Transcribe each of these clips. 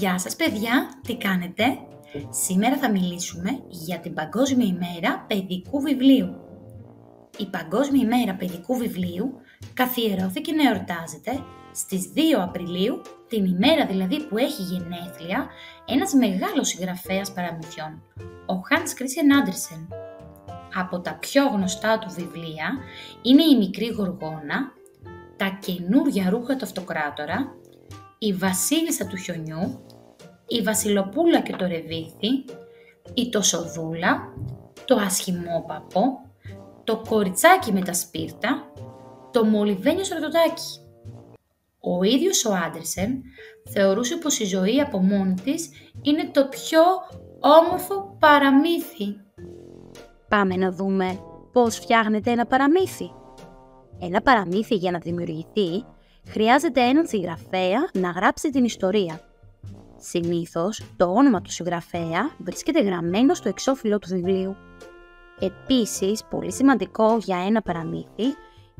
Γεια σας παιδιά, τι κάνετε? Σήμερα θα μιλήσουμε για την Παγκόσμια ημέρα παιδικού βιβλίου. Η Παγκόσμια ημέρα παιδικού βιβλίου καθιερώθηκε να εορτάζεται στις 2 Απριλίου, την ημέρα δηλαδή που έχει γενέθλια ένας μεγάλος συγγραφέας παραμυθιών, ο Hans Christian Andersen. Από τα πιο γνωστά του βιβλία είναι η Μικρή Γοργόνα, τα καινούρια ρούχα του Αυτοκράτορα, η Βασίλισσα του Χιονιού, η Βασιλοπούλα και το Ρεβίθι, η Τοσοδούλα, το Ασχημόπαπο, το Κοριτσάκι με τα Σπίρτα, το Μολυβένιο Στρατοτάκι. Ο ίδιος ο Άντερσεν θεωρούσε πως η ζωή από μόνη της είναι το πιο όμορφο παραμύθι. Πάμε να δούμε πώς φτιάχνεται ένα παραμύθι. Ένα παραμύθι για να δημιουργηθεί χρειάζεται έναν συγγραφέα να γράψει την ιστορία. Συνήθως το όνομα του συγγραφέα βρίσκεται γραμμένο στο εξώφυλλο του βιβλίου. Επίσης, πολύ σημαντικό για ένα παραμύθι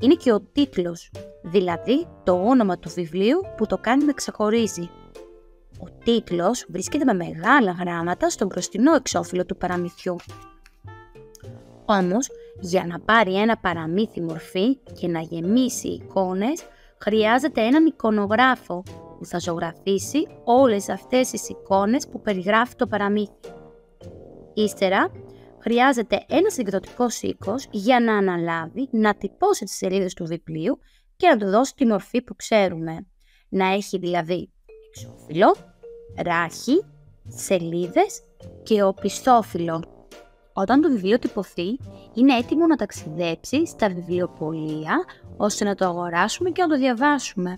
είναι και ο τίτλος, δηλαδή το όνομα του βιβλίου που το κάνει να ξεχωρίζει. Ο τίτλος βρίσκεται με μεγάλα γράμματα στο μπροστινό εξώφυλλο του παραμυθιού. Όμως, για να πάρει ένα παραμύθι μορφή και να γεμίσει εικόνες, χρειάζεται έναν εικονογράφο που θα ζωγραφίσει όλες αυτές τις εικόνες που περιγράφει το παραμύθι. Ύστερα, χρειάζεται ένας εκδοτικός οίκος για να αναλάβει να τυπώσει τις σελίδες του βιβλίου και να του δώσει τη μορφή που ξέρουμε. Να έχει δηλαδή εξώφυλλο, ράχη, σελίδες και οπισθόφυλλο. Όταν το βιβλίο τυπωθεί, είναι έτοιμο να ταξιδέψει στα βιβλιοπωλεία ώστε να το αγοράσουμε και να το διαβάσουμε.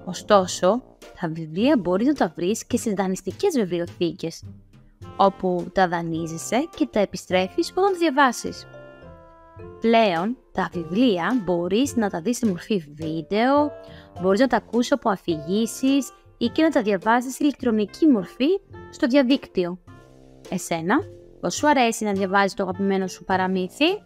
Ωστόσο, τα βιβλία μπορείς να τα βρεις και στις δανειστικές βιβλιοθήκες, όπου τα δανείζεσαι και τα επιστρέφεις όταν τα διαβάσεις. Πλέον, τα βιβλία μπορείς να τα δεις σε μορφή βίντεο, μπορείς να τα ακούσεις από αφηγήσεις ή και να τα διαβάσεις σε ηλεκτρονική μορφή στο διαδίκτυο. Εσένα, πώς σου αρέσει να διαβάζεις το αγαπημένο σου παραμύθι?